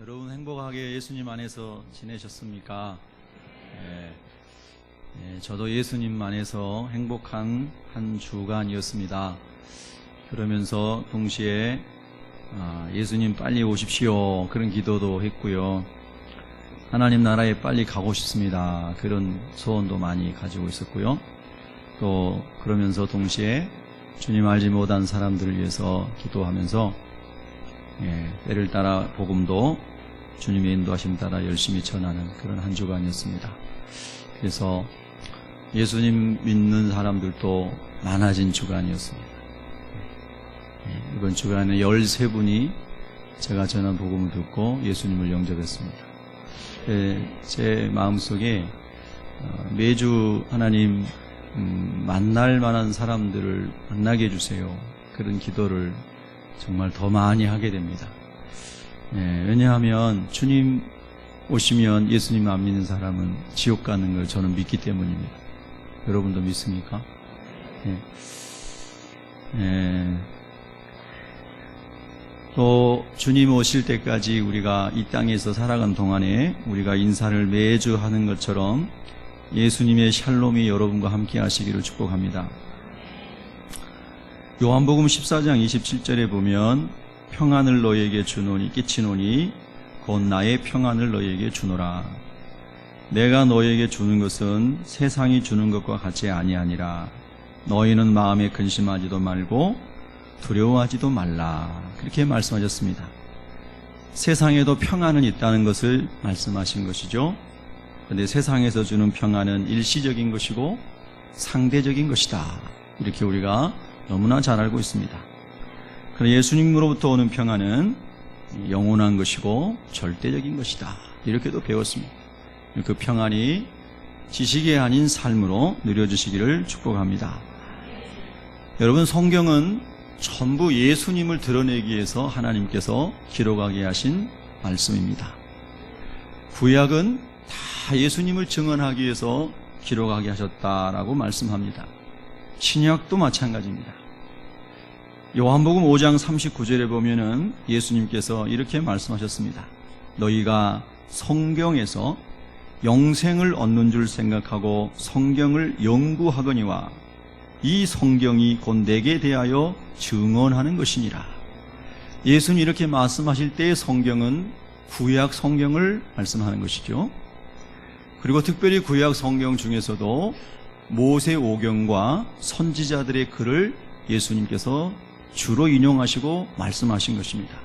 여러분 행복하게 예수님 안에서 지내셨습니까? 저도 예수님 안에서 행복한 한 주간이었습니다. 그러면서 동시에 예수님 빨리 오십시오 그런 기도도 했고요. 하나님 나라에 빨리 가고 싶습니다 그런 소원도 많이 가지고 있었고요. 또 그러면서 동시에 주님 알지 못한 사람들을 위해서 기도하면서 때를 따라 복음도 주님의 인도하심 따라 열심히 전하는 그런 한 주간이었습니다. 그래서 예수님 믿는 사람들도 많아진 주간이었습니다. 이번 주간에 13분이 제가 전한 복음을 듣고 예수님을 영접했습니다. 제 마음속에 매주 하나님 만날 만한 사람들을 만나게 해주세요 그런 기도를 정말 더 많이 하게 됩니다. 왜냐하면 주님 오시면 예수님 안 믿는 사람은 지옥 가는 걸 저는 믿기 때문입니다. 여러분도 믿습니까? 또 주님 오실 때까지 우리가 이 땅에서 살아간 동안에 우리가 인사를 매주 하는 것처럼 예수님의 샬롬이 여러분과 함께 하시기를 축복합니다. 요한복음 14장 27절에 보면 평안을 너희에게 주노니 끼치노니 곧 나의 평안을 너희에게 주노라. 내가 너희에게 주는 것은 세상이 주는 것과 같이 아니하니라. 너희는 마음에 근심하지도 말고 두려워하지도 말라. 그렇게 말씀하셨습니다. 세상에도 평안은 있다는 것을 말씀하신 것이죠. 그런데 세상에서 주는 평안은 일시적인 것이고 상대적인 것이다. 이렇게 우리가 너무나 잘 알고 있습니다. 그러나 예수님으로부터 오는 평안은 영원한 것이고 절대적인 것이다. 이렇게도 배웠습니다. 그 평안이 지식이 아닌 삶으로 누려주시기를 축복합니다. 여러분, 성경은 전부 예수님을 드러내기 위해서 하나님께서 기록하게 하신 말씀입니다. 구약은 다 예수님을 증언하기 위해서 기록하게 하셨다라고 말씀합니다. 신약도 마찬가지입니다. 요한복음 5장 39절에 보면은 예수님께서 이렇게 말씀하셨습니다. 너희가 성경에서 영생을 얻는 줄 생각하고 성경을 연구하거니와 이 성경이 곧 내게 대하여 증언하는 것이니라. 예수님 이렇게 말씀하실 때의 성경은 구약 성경을 말씀하는 것이죠. 그리고 특별히 구약 성경 중에서도 모세오경과 선지자들의 글을 예수님께서 주로 인용하시고 말씀하신 것입니다.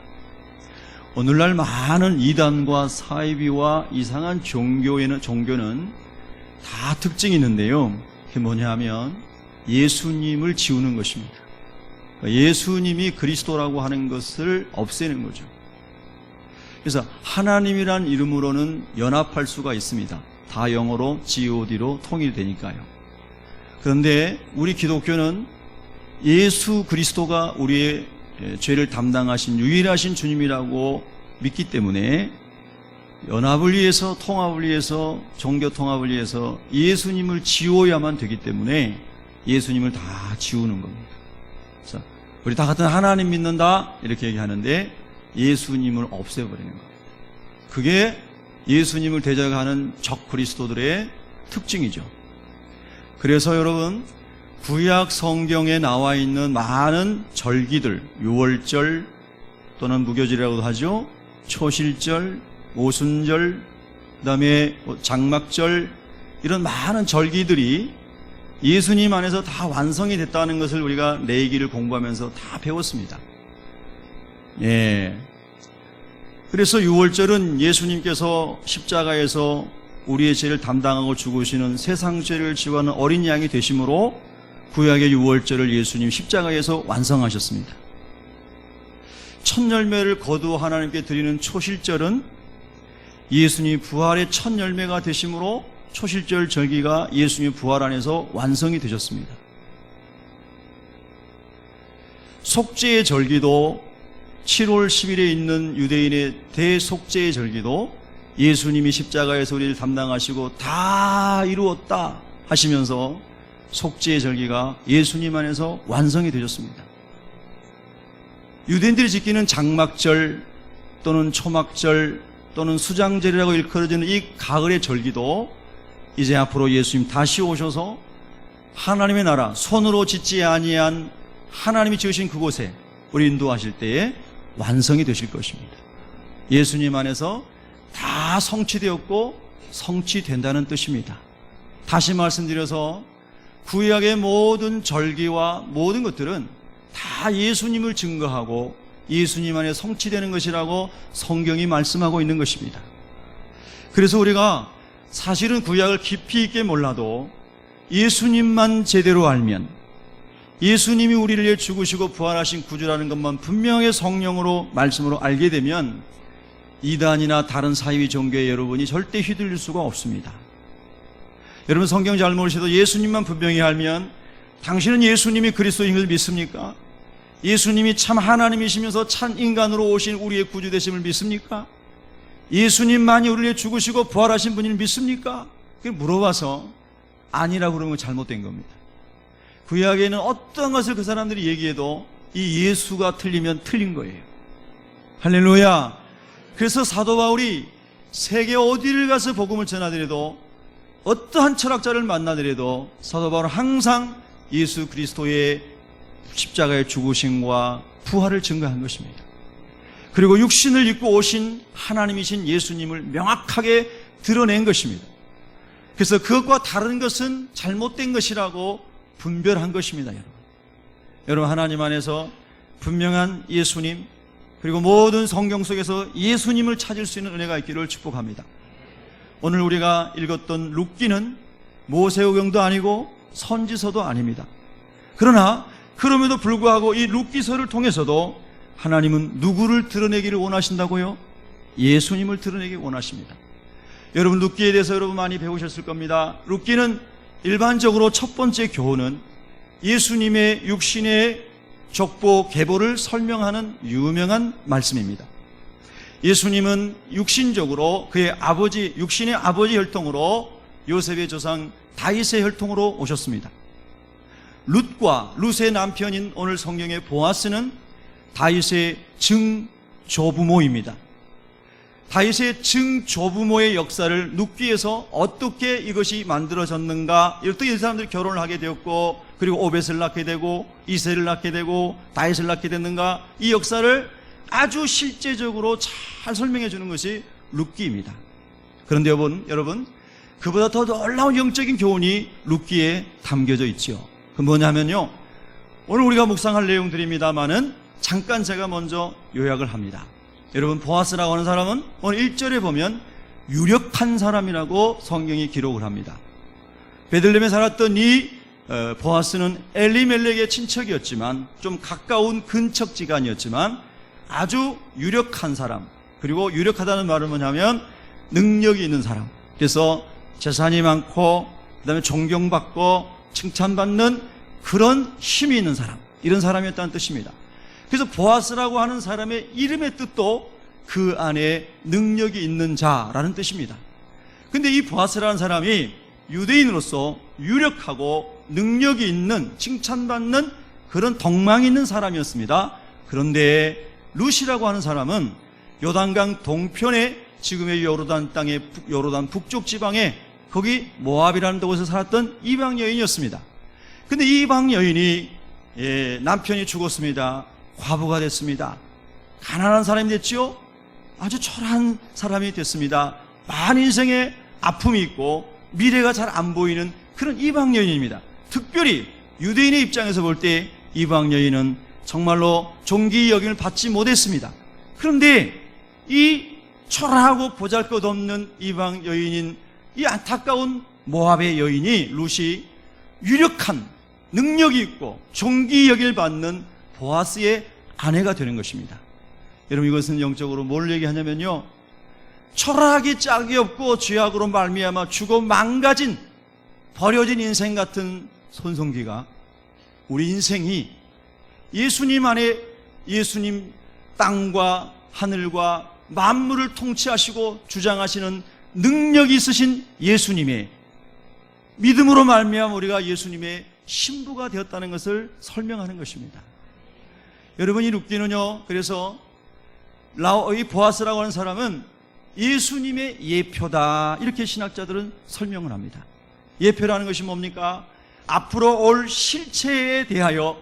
오늘날 많은 이단과 사이비와 이상한 종교는 다 특징이 있는데요. 그게 뭐냐 하면 예수님을 지우는 것입니다. 예수님이 그리스도라고 하는 것을 없애는 거죠. 그래서 하나님이란 이름으로는 연합할 수가 있습니다. 다 영어로 GOD로 통일되니까요. 그런데 우리 기독교는 예수 그리스도가 우리의 죄를 담당하신 유일하신 주님이라고 믿기 때문에 연합을 위해서, 통합을 위해서, 종교 통합을 위해서 예수님을 지워야만 되기 때문에 예수님을 다 지우는 겁니다. 그래서 우리 다 같은 하나님 믿는다 이렇게 얘기하는데 예수님을 없애버리는 겁니다. 그게 예수님을 대적하는 적 그리스도들의 특징이죠. 그래서 여러분, 구약 성경에 나와 있는 많은 절기들, 유월절 또는 무교절이라고도 하죠. 초실절, 오순절, 그다음에 장막절, 이런 많은 절기들이 예수님 안에서 다 완성이 됐다는 것을 우리가 레위기를 공부하면서 다 배웠습니다. 그래서 유월절은 예수님께서 십자가에서 우리의 죄를 담당하고 죽으시는 세상 죄를 지우는 어린 양이 되심으로 구약의 유월절을 예수님 십자가에서 완성하셨습니다. 첫 열매를 거두어 하나님께 드리는 초실절은 예수님 부활의 첫 열매가 되심으로 초실절 절기가 예수님 부활 안에서 완성이 되셨습니다. 속죄의 절기도 7월 10일에 있는 유대인의 대속죄의 절기도 예수님이 십자가에서 우리를 담당하시고 다 이루었다 하시면서 속죄의 절기가 예수님 안에서 완성이 되셨습니다. 유대인들이 지키는 장막절, 또는 초막절 또는 수장절이라고 일컬어지는 이 가을의 절기도 이제 앞으로 예수님 다시 오셔서 하나님의 나라, 손으로 짓지 아니한 하나님이 지으신 그곳에 우리 인도하실 때에 완성이 되실 것입니다. 예수님 안에서 다 성취되었고 성취된다는 뜻입니다. 다시 말씀드려서 구약의 모든 절기와 모든 것들은 다 예수님을 증거하고 예수님 안에 성취되는 것이라고 성경이 말씀하고 있는 것입니다. 그래서 우리가 사실은 구약을 깊이 있게 몰라도 예수님만 제대로 알면, 예수님이 우리를 위해 죽으시고 부활하신 구주라는 것만 분명히 성령으로 말씀으로 알게 되면 이단이나 다른 사이비 종교의 여러분이 절대 휘둘릴 수가 없습니다. 여러분 성경 잘 모르셔도 예수님만 분명히 알면, 당신은 예수님이 그리스도인 걸 믿습니까? 예수님이 참 하나님이시면서 참 인간으로 오신 우리의 구주 되심을 믿습니까? 예수님만이 우리를 위해 죽으시고 부활하신 분을 믿습니까? 물어봐서 아니라고 그러면 잘못된 겁니다. 구약에는 어떤 것을 그 사람들이 얘기해도 이 예수가 틀리면 틀린 거예요. 할렐루야. 그래서 사도 바울이 세계 어디를 가서 복음을 전하더라도, 어떠한 철학자를 만나더라도 사도 바울은 항상 예수 그리스도의 십자가의 죽으심과 부활을 증거한 것입니다. 그리고 육신을 입고 오신 하나님이신 예수님을 명확하게 드러낸 것입니다. 그래서 그것과 다른 것은 잘못된 것이라고 분별한 것입니다. 여러분 하나님 안에서 분명한 예수님, 그리고 모든 성경 속에서 예수님을 찾을 수 있는 은혜가 있기를 축복합니다. 오늘 우리가 읽었던 룻기는 모세오경도 아니고 선지서도 아닙니다. 그러나 그럼에도 불구하고 이 룻기서를 통해서도 하나님은 누구를 드러내기를 원하신다고요? 예수님을 드러내기 원하십니다. 여러분 룻기에 대해서 여러분 많이 배우셨을 겁니다. 룻기는 일반적으로 첫 번째 교훈은 예수님의 육신의 족보 계보를 설명하는 유명한 말씀입니다. 예수님은 육신적으로 그의 아버지, 육신의 아버지 혈통으로 요셉의 조상 다윗의 혈통으로 오셨습니다. 룻과 룻의 남편인 오늘 성경의 보아스는 다윗의 증조부모입니다. 다윗의 증조부모의 역사를 룻기에서 어떻게 이것이 만들어졌는가, 어떻게 이 사람들이 결혼을 하게 되었고, 그리고 오벳을 낳게 되고 이새를 낳게 되고 다윗을 낳게 됐는가, 이 역사를 아주 실제적으로 잘 설명해 주는 것이 룻기입니다. 그런데 여러분 그보다 더 놀라운 영적인 교훈이 룻기에 담겨져 있죠. 그 뭐냐면요, 오늘 우리가 묵상할 내용들입니다만은 잠깐 제가 먼저 요약을 합니다. 여러분 보아스라고 하는 사람은 오늘 1절에 보면 유력한 사람이라고 성경이 기록을 합니다. 베들레헴에 살았던 이 보아스는 엘리멜렉의 친척이었지만, 좀 가까운 근척지간이었지만 아주 유력한 사람, 그리고 유력하다는 말은 뭐냐면 능력이 있는 사람, 그래서 재산이 많고 그 다음에 존경받고 칭찬받는 그런 힘이 있는 사람, 이런 사람이었다는 뜻입니다. 그래서 보아스라고 하는 사람의 이름의 뜻도 그 안에 능력이 있는 자라는 뜻입니다. 근데 이 보아스라는 사람이 유대인으로서 유력하고 능력이 있는, 칭찬받는 그런 덕망이 있는 사람이었습니다. 그런데 룻이라고 하는 사람은 요단강 동편에, 지금의 요르단 땅의 요르단 북쪽 지방에, 거기 모압이라는 곳에서 살았던 이방 여인이었습니다. 근데 이 이방 여인이 남편이 죽었습니다. 과부가 됐습니다. 가난한 사람이 됐지요. 아주 초라한 사람이 됐습니다. 많은 인생에 아픔이 있고 미래가 잘 안 보이는 그런 이방 여인입니다. 특별히 유대인의 입장에서 볼 때 이방 여인은 정말로 존귀 여김을 받지 못했습니다. 그런데 이 초라하고 보잘것없는 이방 여인인 이 안타까운 모압의 여인이 룻이 유력한, 능력이 있고 존귀 여김을 받는 보아스의 아내가 되는 것입니다. 여러분 이것은 영적으로 뭘 얘기하냐면요, 초라하기 짝이 없고 죄악으로 말미암아 죽어 망가진, 버려진 인생 같은 손성기가, 우리 인생이 예수님 안에, 예수님 땅과 하늘과 만물을 통치하시고 주장하시는 능력이 있으신 예수님의 믿음으로 말미암아 우리가 예수님의 신부가 되었다는 것을 설명하는 것입니다. 여러분 이 룻기는요, 그래서 이 보아스라고 하는 사람은 예수님의 예표다, 이렇게 신학자들은 설명을 합니다. 예표라는 것이 뭡니까? 앞으로 올 실체에 대하여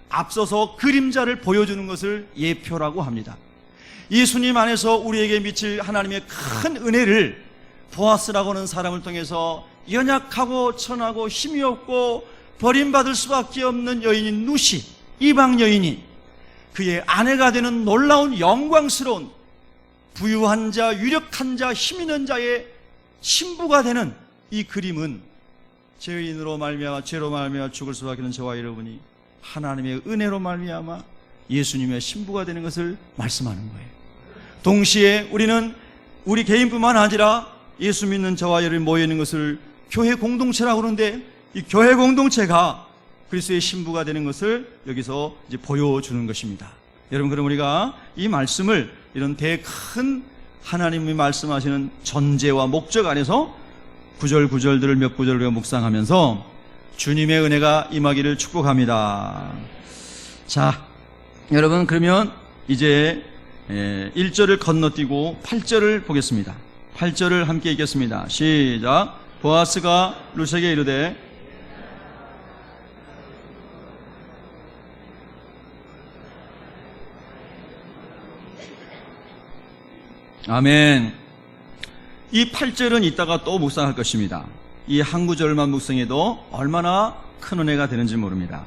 앞서서 그림자를 보여주는 것을 예표라고 합니다. 예수님 안에서 우리에게 미칠 하나님의 큰 은혜를 보아스라고 하는 사람을 통해서 연약하고 천하고 힘이 없고 버림받을 수밖에 없는 여인인 누시, 이방 여인이 그의 아내가 되는 놀라운 영광스러운 부유한 자, 유력한 자, 힘 있는 자의 신부가 되는 이 그림은 죄인으로 말미암아 죄로 말미암아 죽을 수밖에 없는 저와 여러분이 하나님의 은혜로 말미암아 예수님의 신부가 되는 것을 말씀하는 거예요. 동시에 우리는 우리 개인뿐만 아니라 예수 믿는 저와 여러분이 모여 있는 것을 교회 공동체라고 그러는데, 이 교회 공동체가 그리스도의 신부가 되는 것을 여기서 이제 보여주는 것입니다. 여러분, 그럼 우리가 이 말씀을 이런 큰 하나님이 말씀하시는 전제와 목적 안에서 구절들을 몇 구절을 우리가 묵상하면서 주님의 은혜가 임하기를 축복합니다. 자, 여러분, 그러면 이제 1절을 건너뛰고 8절을 보겠습니다. 8절을 함께 읽겠습니다. 시작. 보아스가 룻에게 이르되 아멘. 이 8절은 이따가 또 묵상할 것입니다. 이 한 구절만 묵상해도 얼마나 큰 은혜가 되는지 모릅니다.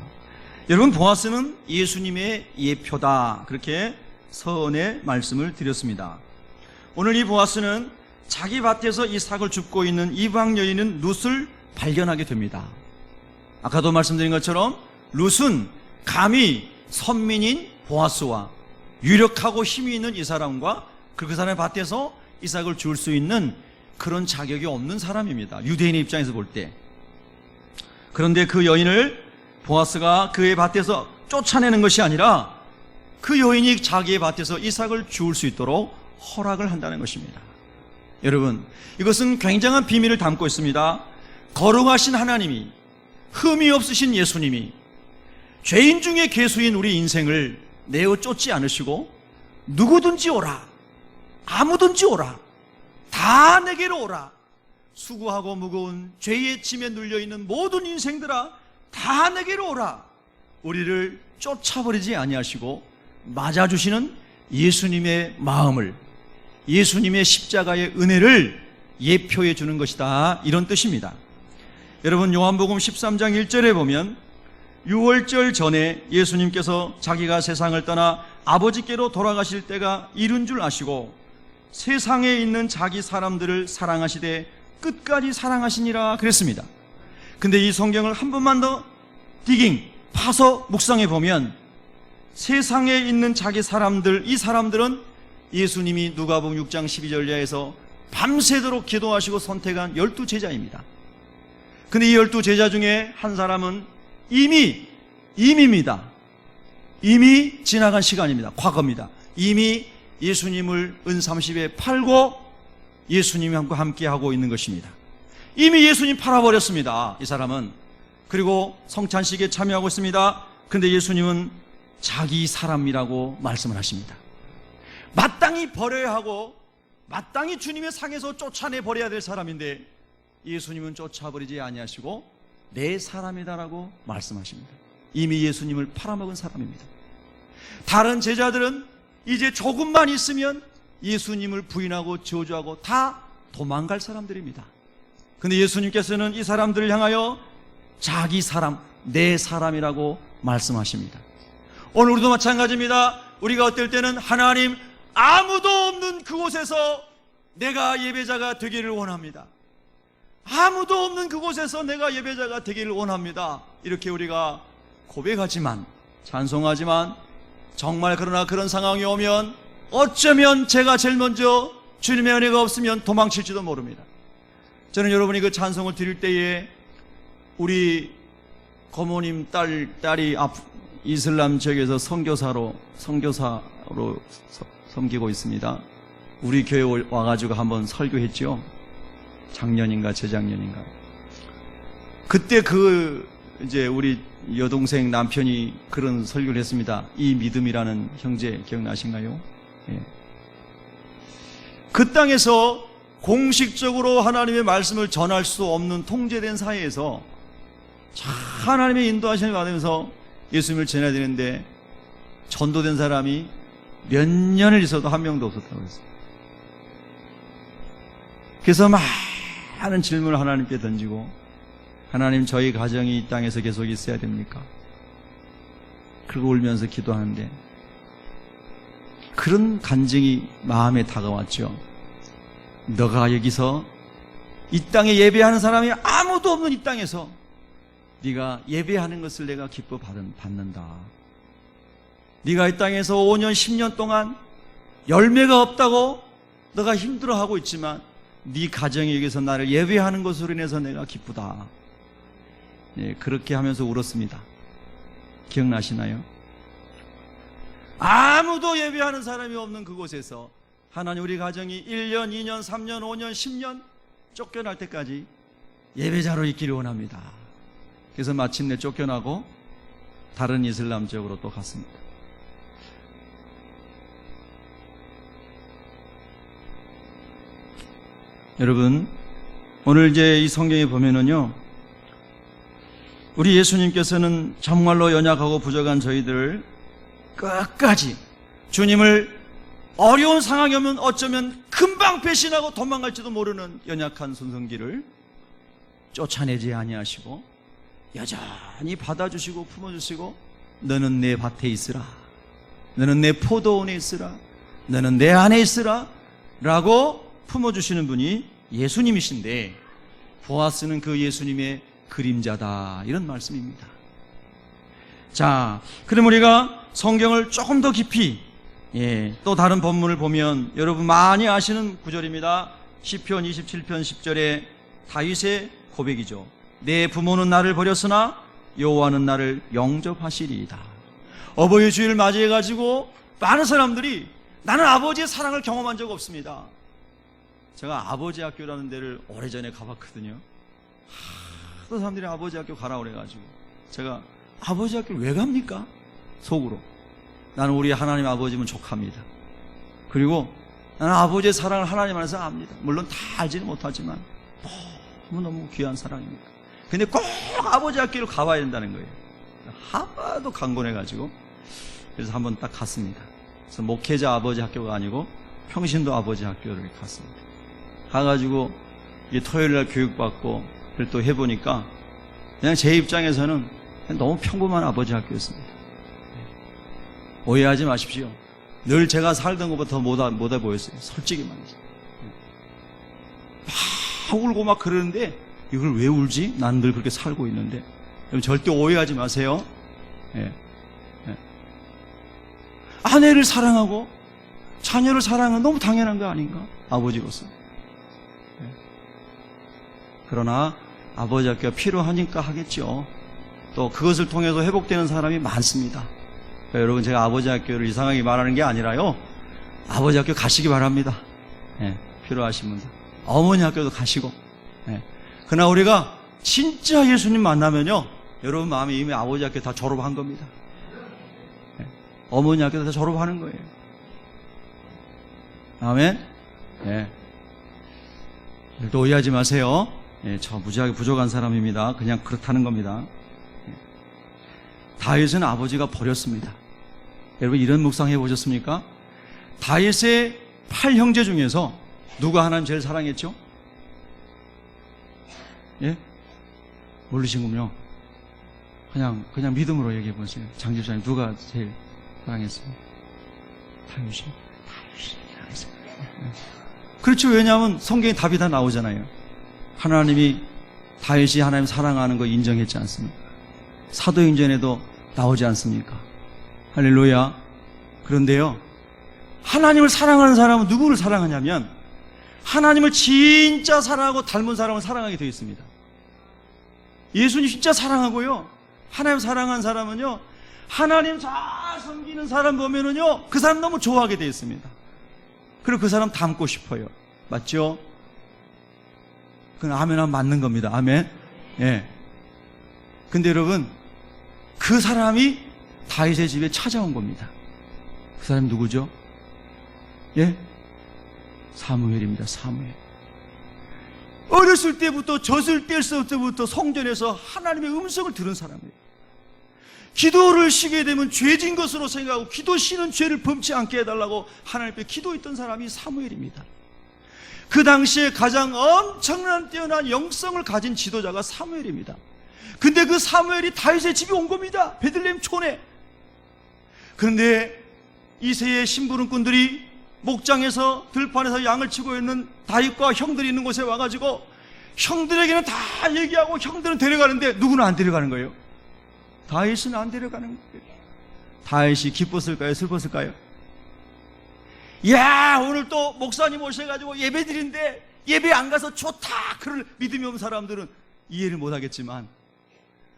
여러분, 보아스는 예수님의 예표다, 그렇게 서언의 말씀을 드렸습니다. 오늘 이 보아스는 자기 밭에서 이삭을 줍고 있는 이방 여인은 룻을 발견하게 됩니다. 아까도 말씀드린 것처럼 룻은 감히 선민인 보아스와 유력하고 힘이 있는 이 사람과 그 사람의 밭에서 이삭을 줄 수 있는 그런 자격이 없는 사람입니다, 유대인의 입장에서 볼 때. 그런데 그 여인을 보아스가 그의 밭에서 쫓아내는 것이 아니라 그 여인이 자기의 밭에서 이삭을 주울 수 있도록 허락을 한다는 것입니다. 여러분, 이것은 굉장한 비밀을 담고 있습니다. 거룩하신 하나님이, 흠이 없으신 예수님이 죄인 중에 괴수인 우리 인생을 내어 쫓지 않으시고 누구든지 오라, 아무든지 오라, 다 내게로 오라, 수고하고 무거운 죄의 짐에 눌려있는 모든 인생들아 다 내게로 오라, 우리를 쫓아버리지 아니하시고 맞아주시는 예수님의 마음을, 예수님의 십자가의 은혜를 예표해 주는 것이다, 이런 뜻입니다. 여러분, 요한복음 13장 1절에 보면 유월절 전에 예수님께서 자기가 세상을 떠나 아버지께로 돌아가실 때가 이른 줄 아시고 세상에 있는 자기 사람들을 사랑하시되 끝까지 사랑하시니라 그랬습니다. 근데 이 성경을 한 번만 더 파서 묵상해 보면 세상에 있는 자기 사람들, 이 사람들은 예수님이 누가복음 6장 12절야에서 밤새도록 기도하시고 선택한 12제자입니다. 근데 이 12제자 중에 한 사람은 임입니다. 이미 지나간 시간입니다. 과거입니다. 이미 예수님을 은30에 팔고 예수님과 함께 하고 있는 것입니다. 이미 예수님 팔아버렸습니다, 이 사람은. 그리고 성찬식에 참여하고 있습니다. 그런데 예수님은 자기 사람이라고 말씀을 하십니다. 마땅히 버려야 하고 마땅히 주님의 상에서 쫓아내 버려야 될 사람인데 예수님은 쫓아버리지 아니하시고 내 사람이다라고 말씀하십니다. 이미 예수님을 팔아먹은 사람입니다. 다른 제자들은 이제 조금만 있으면 예수님을 부인하고 저주하고 다 도망갈 사람들입니다. 그런데 예수님께서는 이 사람들을 향하여 자기 사람, 내 사람이라고 말씀하십니다. 오늘 우리도 마찬가지입니다. 우리가 어떨 때는 하나님, 아무도 없는 그곳에서 내가 예배자가 되기를 원합니다. 아무도 없는 그곳에서 내가 예배자가 되기를 원합니다. 이렇게 우리가 고백하지만, 찬송하지만, 정말 그러나 그런 상황이 오면 어쩌면 제가 제일 먼저 주님의 은혜가 없으면 도망칠지도 모릅니다. 저는 여러분이 그 찬송을 드릴 때에 우리 고모님 딸이 이슬람 지역에서 선교사로 섬기고 있습니다. 우리 교회 와가지고 한번 설교했죠. 작년인가 재작년인가. 그때 이제 우리 여동생 남편이 그런 설교를 했습니다. 이 믿음이라는 형제 기억나신가요? 예. 그 땅에서 공식적으로 하나님의 말씀을 전할 수 없는 통제된 사회에서 하나님의 인도하심을 받으면서 예수님을 전해야 되는데 전도된 사람이 몇 년을 있어도 한 명도 없었다고 했어요. 그래서 많은 질문을 하나님께 던지고, 하나님, 저희 가정이 이 땅에서 계속 있어야 됩니까? 그리고 울면서 기도하는데 그런 간증이 마음에 다가왔죠. 너가 여기서 이 땅에 예배하는 사람이 아무도 없는 이 땅에서 네가 예배하는 것을 내가 기뻐 받는다. 네가 이 땅에서 5년 10년 동안 열매가 없다고 너가 힘들어하고 있지만 네 가정이 여기서 나를 예배하는 것으로 인해서 내가 기쁘다. 예, 그렇게 하면서 울었습니다. 기억나시나요? 아무도 예배하는 사람이 없는 그곳에서 하나님, 우리 가정이 1년, 2년, 3년, 5년, 10년 쫓겨날 때까지 예배자로 있기를 원합니다. 그래서 마침내 쫓겨나고 다른 이슬람 지역으로 또 갔습니다. 여러분, 오늘 이제 이 성경에 보면은요, 우리 예수님께서는 정말로 연약하고 부족한 저희들을 끝까지 주님을 어려운 상황이 오면 어쩌면 금방 배신하고 도망갈지도 모르는 연약한 손성기를 쫓아내지 아니하시고 여전히 받아주시고 품어주시고, 너는 내 밭에 있으라, 너는 내 포도원에 있으라, 너는 내 안에 있으라 라고 품어주시는 분이 예수님이신데, 보아스는 그 예수님의 그림자다, 이런 말씀입니다. 자, 그럼 우리가 성경을 조금 더 깊이, 또 다른 본문을 보면 여러분 많이 아시는 구절입니다. 시편 27편 10절에 다윗의 고백이죠. 내 부모는 나를 버렸으나 여호와는 나를 영접하시리이다. 어버이 주일 맞이해가지고 많은 사람들이 나는 아버지의 사랑을 경험한 적 없습니다. 제가 아버지 학교라는 데를 오래전에 가봤거든요. 또 사람들이 아버지 학교 가라 그래가지고 제가 아버지 학교를 왜 갑니까? 속으로 나는 우리 하나님 아버지면 족합니다. 그리고 나는 아버지의 사랑을 하나님 안에서 압니다. 물론 다 알지는 못하지만 너무너무 귀한 사랑입니다. 근데 꼭 아버지 학교를 가봐야 된다는 거예요. 하도 강권해가지고 그래서 한번 딱 갔습니다. 그래서 목회자 아버지 학교가 아니고 평신도 아버지 학교를 갔습니다. 가가지고 토요일날 교육받고 그걸 또 해보니까 그냥 제 입장에서는 너무 평범한 아버지 학교였습니다. 오해하지 마십시오. 늘 제가 살던 것보다 더 못해 보였어요. 솔직히 말해서. 막 울고 막 그러는데 이걸 왜 울지? 난 늘 그렇게 살고 있는데. 여러분 절대 오해하지 마세요. 아내를 사랑하고 자녀를 사랑하는 너무 당연한 거 아닌가? 아버지로서. 그러나 아버지 학교가 필요하니까 하겠죠. 또 그것을 통해서 회복되는 사람이 많습니다. 그러니까 여러분, 제가 아버지 학교를 이상하게 말하는 게 아니라요, 아버지 학교 가시기 바랍니다. 필요하신 분들. 어머니 학교도 가시고. 그러나 우리가 진짜 예수님 만나면요, 여러분 마음에 이미 아버지 학교 다 졸업한 겁니다. 어머니 학교 다 졸업하는 거예요. 아멘. 또 오해하지 마세요. 저 무지하게 부족한 사람입니다. 그냥 그렇다는 겁니다. 다윗은 아버지가 버렸습니다. 여러분 이런 묵상해 보셨습니까? 다윗의 8형제 중에서 누가 하나님 제일 사랑했죠? 모르시군요. 그냥 믿음으로 얘기해 보세요. 장 집사님 누가 제일 사랑했어요? 다윗이 사랑했어요. 그렇죠. 왜냐하면 성경에 답이 다 나오잖아요. 하나님이 다윗이 하나님 사랑하는 거 인정했지 않습니까? 사도행전에도 나오지 않습니까? 할렐루야. 그런데요, 하나님을 사랑하는 사람은 누구를 사랑하냐면 하나님을 진짜 사랑하고 닮은 사람을 사랑하게 되어 있습니다. 예수님 진짜 사랑하고요, 하나님 사랑하는 사람은요, 하나님 잘 섬기는 사람 보면은요, 그 사람 너무 좋아하게 되어 있습니다. 그리고 그 사람 닮고 싶어요. 맞죠? 그건 아멘 하면 맞는 겁니다. 아멘. 근데 여러분, 그 사람이 다윗의 집에 찾아온 겁니다. 그 사람이 누구죠? 사무엘입니다. 사무엘. 어렸을 때부터 젖을 뗄 때부터 성전에서 하나님의 음성을 들은 사람이에요. 기도를 쉬게 되면 죄진 것으로 생각하고 기도 쉬는 죄를 범치 않게 해달라고 하나님 앞에 기도했던 사람이 사무엘입니다. 그 당시에 가장 엄청난 뛰어난 영성을 가진 지도자가 사무엘입니다. 근데 그 사무엘이 다윗의 집에 온 겁니다. 베들레헴 촌에. 그런데 이새의 심부름꾼들이 목장에서 들판에서 양을 치고 있는 다윗과 형들이 있는 곳에 와가지고 형들에게는 다 얘기하고 형들은 데려가는데 누구는 안 데려가는 거예요. 다윗은 안 데려가는 거예요. 다윗이 기뻤을까요? 슬펐을까요? 야, 오늘 또 목사님 오셔가지고 예배 드린데 예배 안 가서 좋다, 그럴 믿음이 없는 사람들은 이해를 못하겠지만,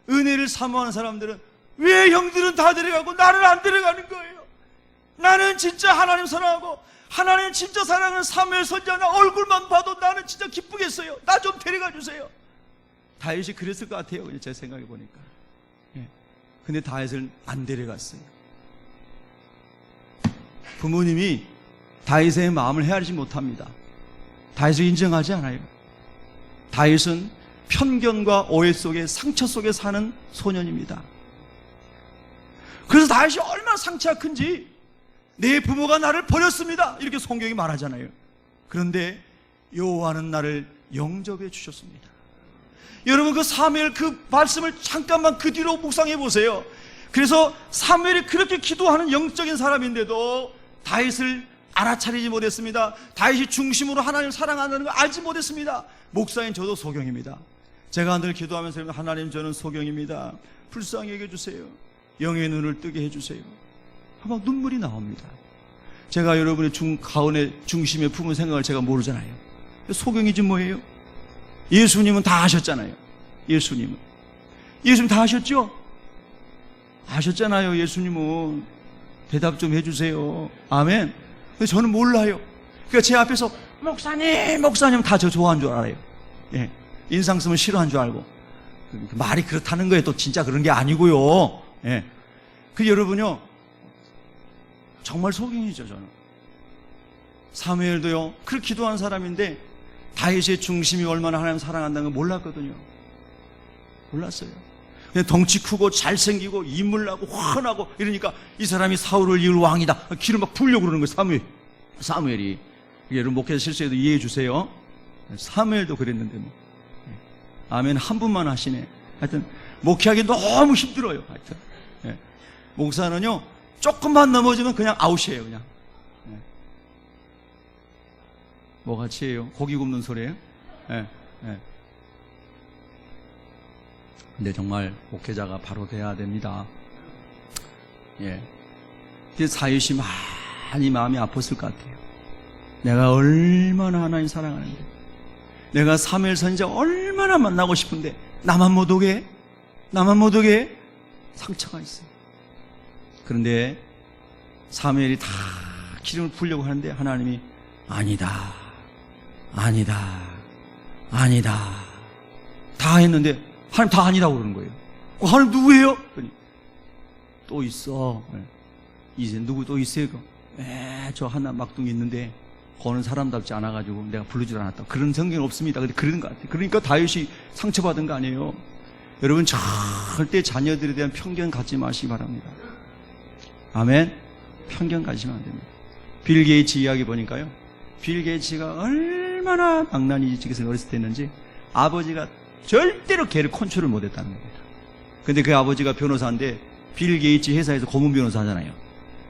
은혜를 사모하는 사람들은 왜 형들은 다 데려가고 나는 안 데려가는 거예요? 나는 진짜 하나님 사랑하고 하나님 진짜 사랑하는 사무엘 선지자 얼굴만 봐도 나는 진짜 기쁘겠어요. 나 좀 데려가 주세요. 다윗이 그랬을 것 같아요. 제 생각해 보니까. 근데 다윗을 안 데려갔어요. 부모님이 다윗의 마음을 헤아리지 못합니다. 다윗을 인정하지 않아요. 다윗은 편견과 오해 속에, 상처 속에 사는 소년입니다. 그래서 다윗이 얼마나 상처가 큰지, 내 부모가 나를 버렸습니다, 이렇게 성경이 말하잖아요. 그런데 여호와는 나를 영접해 주셨습니다. 여러분, 그 사무엘 그 말씀을 잠깐만 그 뒤로 묵상해 보세요. 그래서 사무엘이 그렇게 기도하는 영적인 사람인데도 다윗을 알아차리지 못했습니다. 다윗이 중심으로 하나님을 사랑한다는 걸 알지 못했습니다. 목사인 저도 소경입니다. 제가 늘 기도하면서 하나님, 저는 소경입니다. 불쌍히 여겨주세요. 영의 눈을 뜨게 해주세요. 막 눈물이 나옵니다. 제가 여러분의 가운의 중심에 품은 생각을 제가 모르잖아요. 소경이지 뭐예요? 예수님은 다 아셨잖아요. 예수님 다 아셨죠? 아셨잖아요. 예수님은. 대답 좀 해주세요. 아멘. 근데 저는 몰라요. 그러니까 제 앞에서 목사님 다 저 좋아하는 줄 알아요. 예. 인상 쓰면 싫어하는 줄 알고. 말이 그렇다는 거예요. 또 진짜 그런 게 아니고요. 예. 그 여러분요, 정말 소경이죠. 저는 사무엘도요 그렇게 기도하는 사람인데 다윗의 중심이 얼마나 하나님 사랑한다는 걸 몰랐거든요. 몰랐어요. 그냥 덩치 크고 잘생기고 인물나고 훤하고 이러니까 이 사람이 사울을 이을 왕이다, 기름 막 부으려고 그러는 거예요. 사무엘이. 여러분, 목회자 실수해도 이해해 주세요. 사무엘도 그랬는데 뭐. 아멘. 한 분만 하시네. 하여튼 목회하기 너무 힘들어요. 하여튼 목사는요 조금만 넘어지면 그냥 아웃이에요. 그냥. 뭐 같이 해요? 고기 굽는 소리예요? 근데 정말 목회자가 바로 돼야 됩니다. 그래서 다윗이 많이 마음이 아팠을 것 같아요. 내가 얼마나 하나님 사랑하는데, 내가 사무엘 선지자 얼마나 만나고 싶은데 나만 못 오게 상처가 있어요. 그런데 사무엘이 다 기름을 부으려고 하는데 하나님이 아니다 다 했는데 하나님 다 아니라고 그러는 거예요. 하나님 누구예요? 또 있어. 이제 누구 또 있어요? 저 하나 막둥이 있는데 거는 사람답지 않아가지고 내가 부르질 않았다. 그런 성경은 없습니다. 근데 그런 것 같아요. 그러니까 다윗이 상처받은 거 아니에요. 여러분, 절대 자녀들에 대한 편견 갖지 마시기 바랍니다. 아멘. 편견 가지면 안 됩니다. 빌 게이츠 이야기 보니까요, 빌 게이츠가 얼마나 망나니 지기서 어렸을 때 했는지 아버지가 절대로 걔를 컨트롤 못했다는 겁니다. 근데 그 아버지가 변호사인데 빌 게이츠 회사에서 고문 변호사 하잖아요.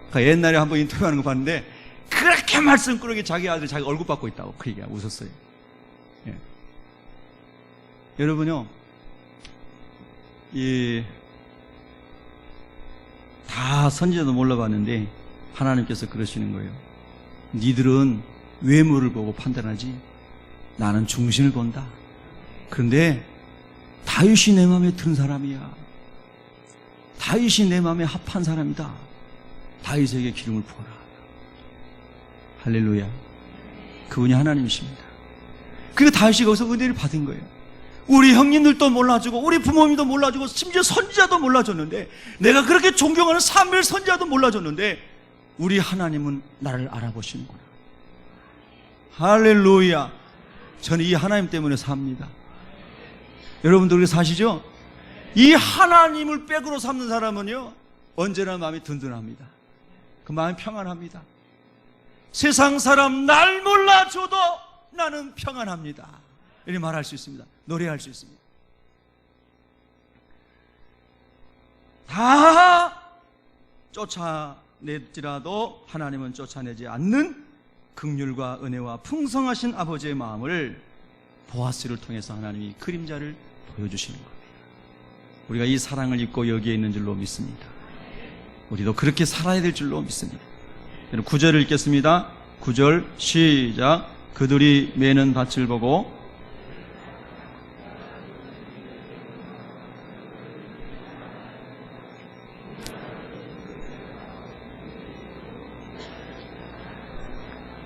그러니까 옛날에 한번 인터뷰하는 거 봤는데 그렇게 말씀꾸러기 자기 아들 자기 얼굴 받고 있다고 그 얘기가 웃었어요. 여러분요, 다 선지자도 몰라봤는데 하나님께서 그러시는 거예요. 니들은 외모를 보고 판단하지 나는 중심을 본다. 그런데 다윗이 내 마음에 든 사람이야. 다윗이 내 마음에 합한 사람이다. 다윗에게 기름을 부어라. 할렐루야. 그분이 하나님이십니다. 그러니까 다윗이 거기서 은혜를 받은 거예요. 우리 형님들도 몰라주고 우리 부모님도 몰라주고 심지어 선지자도 몰라줬는데, 내가 그렇게 존경하는 사무엘 선지자도 몰라줬는데 우리 하나님은 나를 알아보시는구나. 할렐루야. 저는 이 하나님 때문에 삽니다. 여러분들 그렇게 사시죠? 이 하나님을 백으로 삼는 사람은요, 언제나 마음이 든든합니다. 그 마음이 평안합니다. 세상 사람 날 몰라줘도 나는 평안합니다. 이렇게 말할 수 있습니다. 노래할 수 있습니다. 다 쫓아낼지라도 하나님은 쫓아내지 않는 긍휼과 은혜와 풍성하신 아버지의 마음을 보아스를 통해서 하나님이 그림자를 보여주시는 겁니다. 우리가 이 사랑을 입고 여기에 있는 줄로 믿습니다. 우리도 그렇게 살아야 될 줄로 믿습니다. 9절을 읽겠습니다. 9절 시작. 그들이 매는 밭을 보고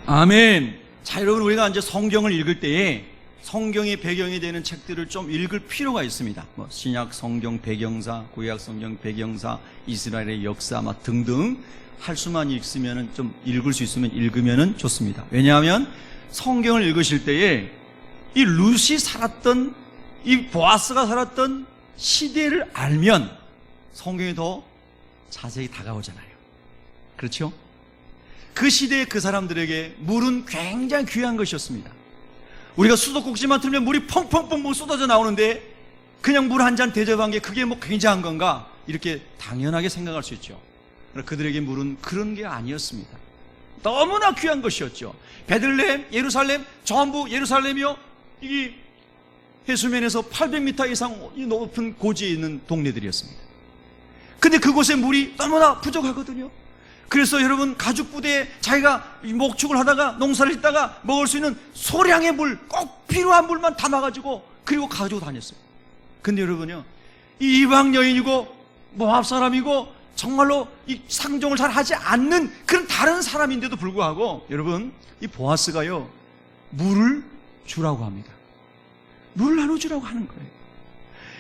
아멘. 자, 여러분, 우리가 이제 성경을 읽을 때에 성경의 배경이 되는 책들을 좀 읽을 필요가 있습니다. 신약 성경 배경사, 구약 성경 배경사, 이스라엘의 역사 막 등등 할 수만 있으면 좀 읽을 수 있으면 읽으면 좋습니다. 왜냐하면 성경을 읽으실 때에 이 룻이 살았던, 이 보아스가 살았던 시대를 알면 성경이 더 자세히 다가오잖아요. 그렇죠? 그 시대의 그 사람들에게 물은 굉장히 귀한 것이었습니다. 우리가 수도꼭지만 틀면 물이 펑펑펑 쏟아져 나오는데 그냥 물 한 잔 대접한 게 그게 뭐 굉장한 건가? 이렇게 당연하게 생각할 수 있죠. 그러나 그들에게 물은 그런 게 아니었습니다. 너무나 귀한 것이었죠. 베들레헴, 예루살렘, 전부 예루살렘이요, 이 해수면에서 800m 이상 높은 고지에 있는 동네들이었습니다. 근데 그곳에 물이 너무나 부족하거든요. 그래서 여러분, 가죽 부대에 자기가 목축을 하다가 농사를 짓다가 먹을 수 있는 소량의 물, 꼭 필요한 물만 담아가지고 그리고 가지고 다녔어요. 근데 여러분요, 이 이방 여인이고 모압 사람이고 정말로 이 상종을 잘 하지 않는 그런 다른 사람인데도 불구하고 여러분, 이 보아스가요, 물을 주라고 합니다. 물을 나눠주라고 하는 거예요.